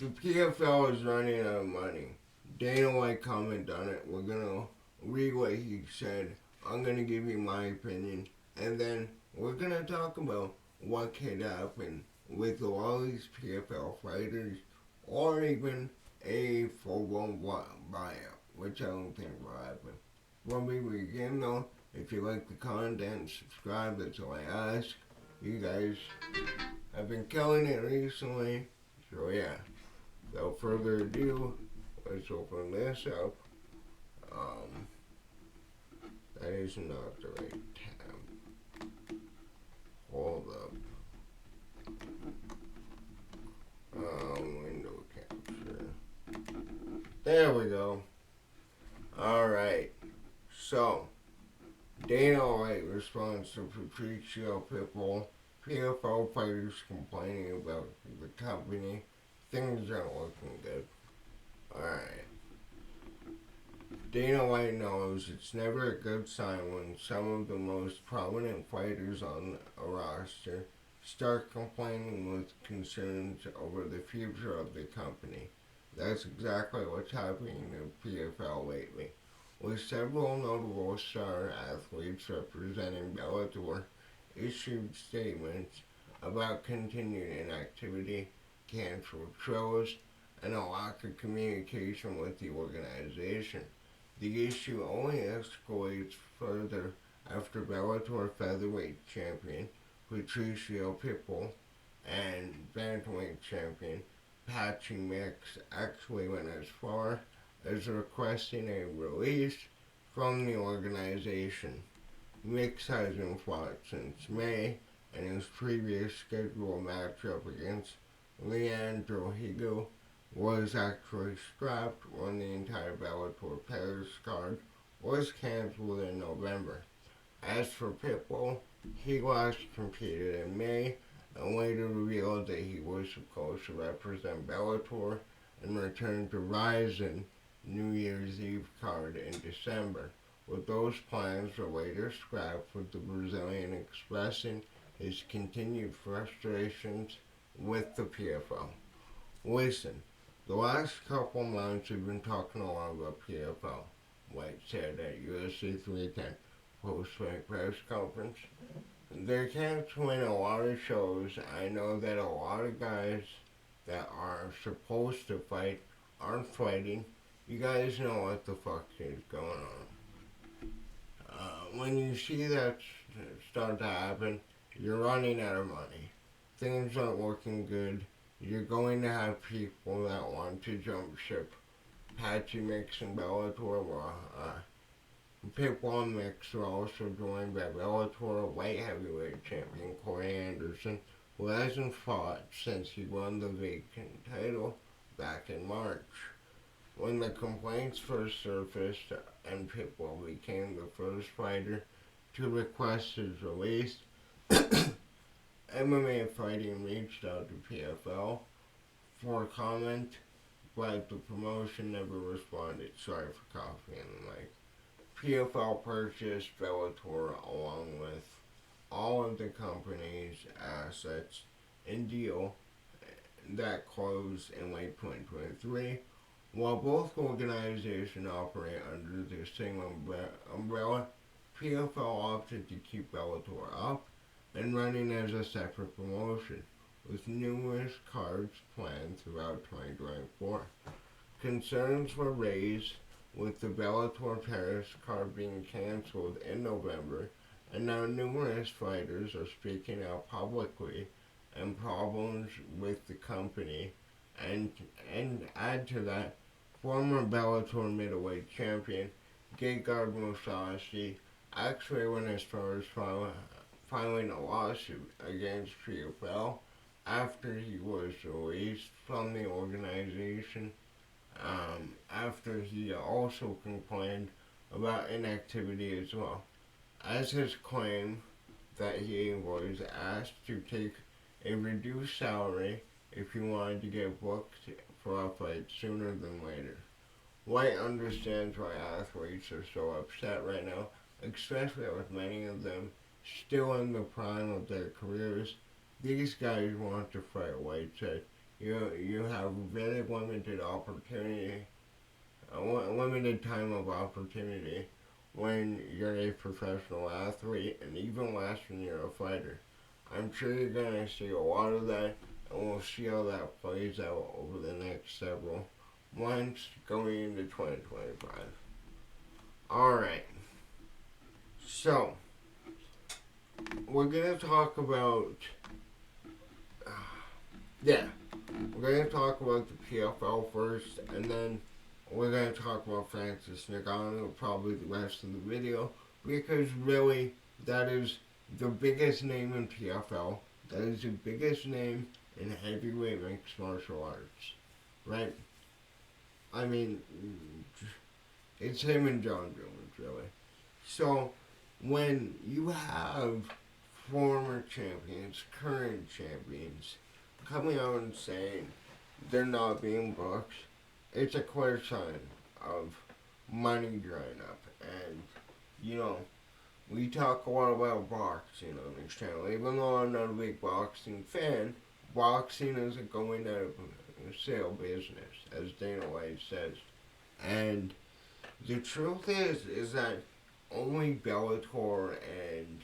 The PFL is running out of money. Dana White commented on it. We're gonna read what he said. I'm gonna give you my opinion, and then we're gonna talk about what could happen with all these PFL fighters, or even a full-blown buyout, which I don't think will happen. When we begin, though, if you like the content, subscribe. That's all I ask. You guys have been killing it recently, so yeah. Without further ado, let's open this up. That is not the right tab. Hold up. Window capture. There we go. Alright. So, Dana White responds to Patricio Pitbull. PFL fighters complaining about the company. Things aren't looking good. Alright. Dana White knows it's never a good sign when some of the most prominent fighters on a roster start complaining with concerns over the future of the company. That's exactly what's happening in PFL lately, with several notable star athletes representing Bellator issued statements about continued inactivity, canceled shows, and a lack of communication with the organization. The issue only escalates further after Bellator featherweight champion Patricio Pitbull and bantamweight champion Patchy Mix actually went as far as requesting a release from the organization. Mix hasn't fought since May, and his previous scheduled matchup against Leandro Higo was actually scrapped when the entire Bellator Paris card was cancelled in November. As for Pitbull, he last competed in May and later revealed that he was supposed to represent Bellator and return to Ryzen New Year's Eve card in December, with those plans were later scrapped, with the Brazilian expressing his continued frustrations with the PFL. Listen, the last couple months we've been talking a lot about PFL, White said at UFC 310 post-fight press conference. They're canceling a lot of shows. I know that a lot of guys that are supposed to fight aren't fighting. You guys know what the fuck is going on. When you see that start to happen, you're running out of money. Things aren't looking good. You're going to have people that want to jump ship. Patchy Mix and Bellator, Pitbull and Mix were also joined by Bellator light heavyweight champion Corey Anderson, who hasn't fought since he won the vacant title back in March. When the complaints first surfaced and Pitbull became the first fighter to request his release, MMA Fighting reached out to PFL for comment, but the promotion never responded. Sorry for coffee in the mic. PFL purchased Bellator along with all of the company's assets in deal that closed in late 2023. While both organizations operate under the same umbrella, PFL opted to keep Bellator up and running as a separate promotion, with numerous cards planned throughout 2024. Concerns were raised with the Bellator Paris card being cancelled in November, and now numerous fighters are speaking out publicly and problems with the company, and add to that, former Bellator middleweight champion Gegard Mousasi actually went as far as filing a lawsuit against PFL after he was released from the organization, after he also complained about inactivity as well, as his claim that he was asked to take a reduced salary if he wanted to get booked for a fight sooner than later. White understands why athletes are so upset right now, especially with many of them still in the prime of their careers. These guys want to fight, White said. you have very limited opportunity, limited time of opportunity when you're a professional athlete, and even less when you're a fighter. I'm sure you're gonna see a lot of that, and we'll see how that plays out over the next several months going into 2025. Alright, so we're gonna talk about, yeah, we're gonna talk about the PFL first, and then we're gonna talk about Francis Ngannou probably the rest of the video, because really that is the biggest name in PFL. That is the biggest name in heavyweight mixed martial arts, right? I mean, it's him and John Jones, really. So when you have former champions, current champions, coming out and saying they're not being booked, it's a clear sign of money drying up. And, you know, we talk a lot about boxing on this channel. Even though I'm not a big boxing fan, boxing isn't going out of sale business, as Dana White says. And the truth is that only Bellator and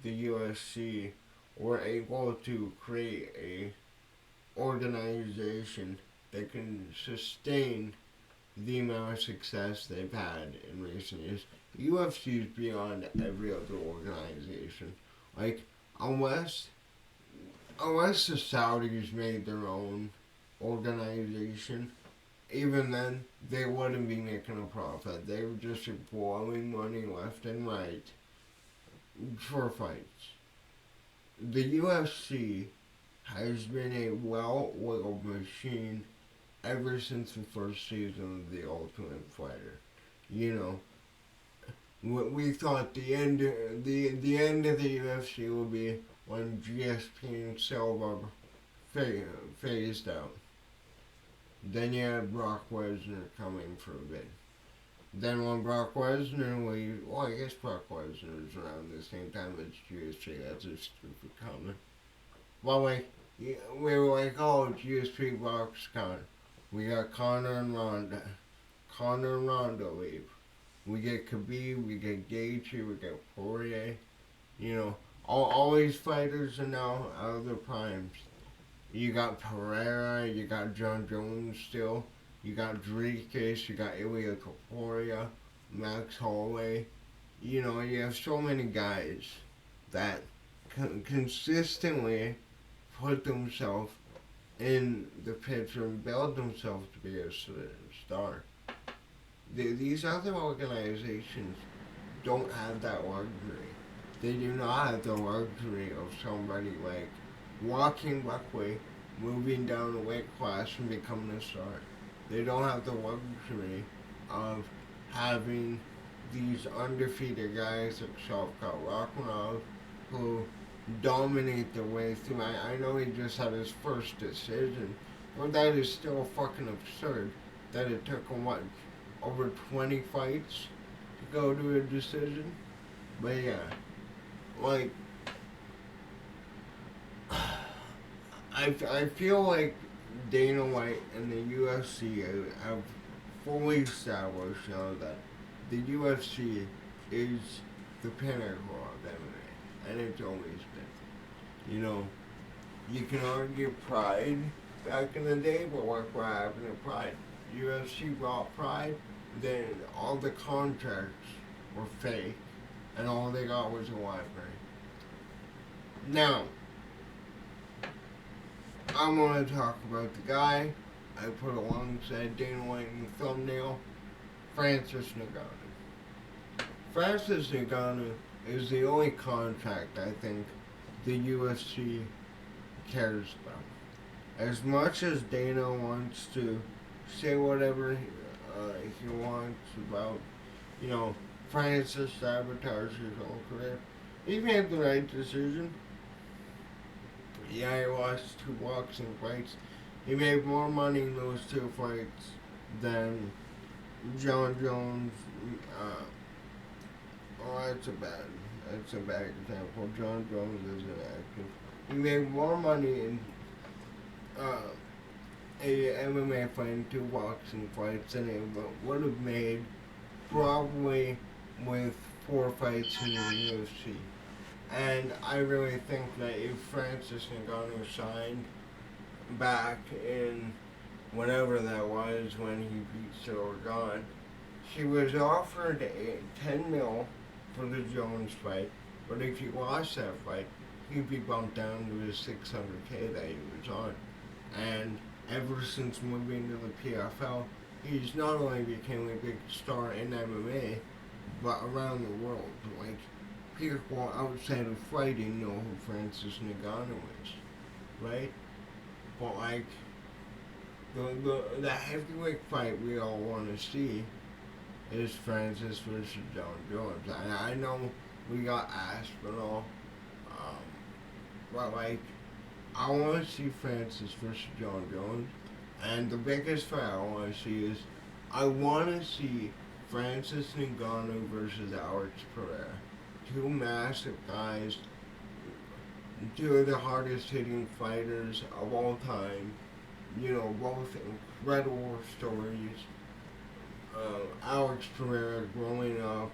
the UFC were able to create a organization that can sustain the amount of success they've had in recent years. The UFC is beyond every other organization. Like, unless the Saudis made their own organization, even then, they wouldn't be making a profit. They were just blowing money left and right for fights. The UFC has been a well-oiled machine ever since the first season of The Ultimate Fighter. You know, we thought the end of the UFC would be when GSP and Silva phased out. Then you had Brock Lesnar coming for a bit. Then when Brock Lesnar leaves, well, I guess Brock Lesnar is around the same time as GSP. That's a stupid comment. Well, like, we were like, oh, GSP, Brock's Conor. We got Conor and Ronda. Conor and Ronda leave. We get Khabib, we get Gaethje, we get Poirier. You know, all these fighters are now out of their primes. You got Pereira, you got John Jones still, you got Dricus, you got Ilya Topuria, Max Holloway. You know, you have so many guys that consistently put themselves in the picture and build themselves to be a star. These other organizations don't have that luxury. They do not have the luxury of somebody like Joaquin Buckley moving down a weight class and becoming a star. They don't have the luxury of having these undefeated guys like Shavkat Rakhmonov who dominate their way through. I know he just had his first decision, but that is still fucking absurd that it took him, what, over 20 fights to go to a decision? But yeah, like, I feel like Dana White and the UFC have fully established now that the UFC is the pinnacle of MMA, and it's always been. You know, you can argue Pride back in the day, but what happened to Pride? UFC brought Pride, then all the contracts were fake, and all they got was a library. Now, I'm going to talk about the guy I put alongside Dana White in the thumbnail, Francis Ngannou. Francis Ngannou is the only contract I think the UFC cares about. As much as Dana wants to say whatever he wants about, you know, Francis sabotaged his whole career, he made the right decision. Yeah, he lost 2 boxing fights. He made more money in those 2 fights than John Jones. That's a bad example. John Jones isn't active. He made more money in a MMA fight and two boxing fights than it would have made probably with four fights in the UFC. And I really think that if Francis Ngannou signed back in whenever that was when he beat Silvergon, he was offered 10 mil for the Jones fight, but if he lost that fight, he'd be bumped down to his 600K that he was on. And ever since moving to the PFL, he's not only became a big star in MMA, but around the world. Like, people outside of fighting know who Francis Ngannou is, right? But like, the heavyweight fight we all want to see is Francis versus John Jones. I know we got Aspinall, um, but like, I want to see Francis versus John Jones, and the biggest fight I want to see is I want to see Francis Ngannou versus Alex Pereira. Two massive guys, two of the hardest hitting fighters of all time. You know, both incredible stories. Alex Pereira growing up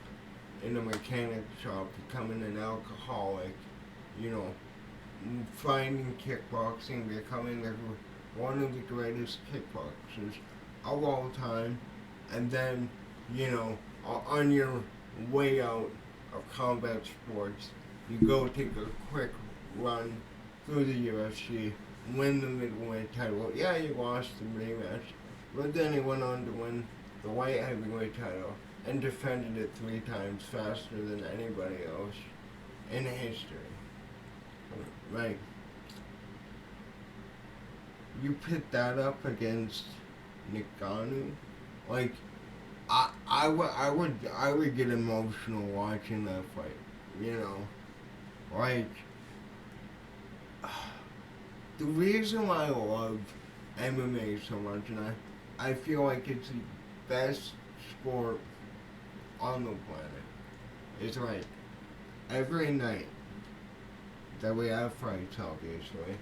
in a mechanic shop, becoming an alcoholic, you know, finding kickboxing, becoming one of the greatest kickboxers of all time, and then, you know, on your way out of combat sports, you go take a quick run through the UFC, win the middleweight title. Yeah, he lost the rematch, but then he went on to win the light heavyweight title and defended it 3 times faster than anybody else in history. Like, you put that up against Ngannou, like, I would get emotional watching that fight, you know, like, the reason why I love MMA so much, and I feel like it's the best sport on the planet, is like, every night that we have fights, obviously,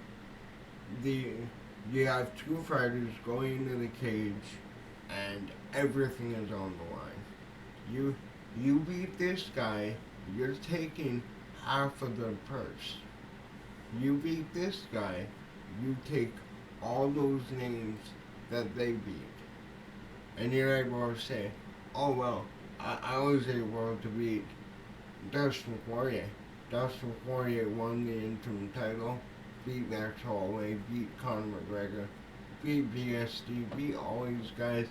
you have two fighters going into the cage, and everything is on the line. You beat this guy, you're taking half of the purse. You beat this guy, you take all those names that they beat, and you're able to say, oh well, I was able to beat Dustin Poirier. Dustin Poirier won the interim title, beat Max Holloway, beat Conor McGregor, beat BSD, beat all these guys.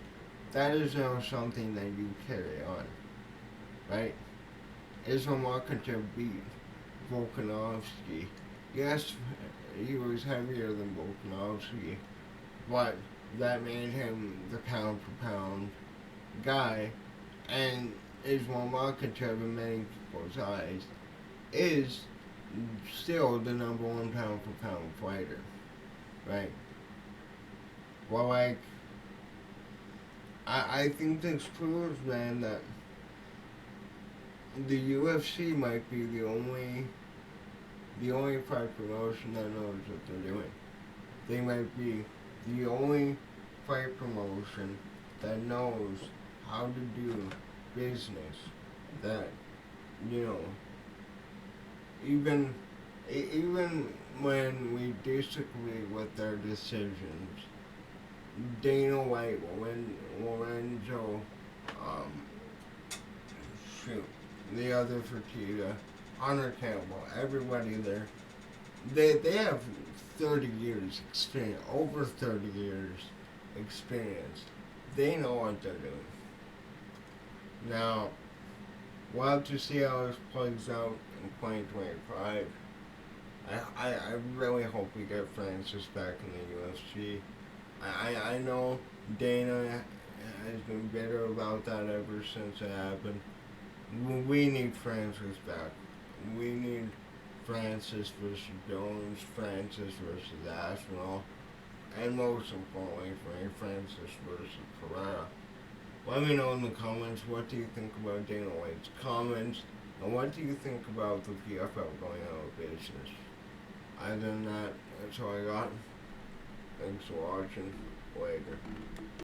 That is now something that you carry on, right? Islam Makhachev beat Volkanovski. Yes, he was heavier than Volkanovski, but that made him the pound for pound guy, and Islam Makhachev in many people's eyes is still the number 1 pound for pound fighter, right? Well, like, I think this proves, man, that the UFC might be the only fight promotion that knows what they're doing. They might be the only fight promotion that knows how to do business. That, you know, even when we disagree with their decisions, Dana White, Lorenzo, shoot, the other Fertitta, Hunter Campbell, everybody there, they have 30 years experience, over 30 years experience. They know what they're doing. Now, we'll have to see how this plays out in 2025. I really hope we get Francis back in the UFC. I know Dana has been bitter about that ever since it happened. We need Francis back. We need Francis versus Jones, Francis versus Aspinall, and most importantly, Francis versus Pereira. Let me know in the comments, what do you think about Dana White's comments, and what do you think about the PFL going out of business? Other than that, that's all I got. Thanks for watching. Later.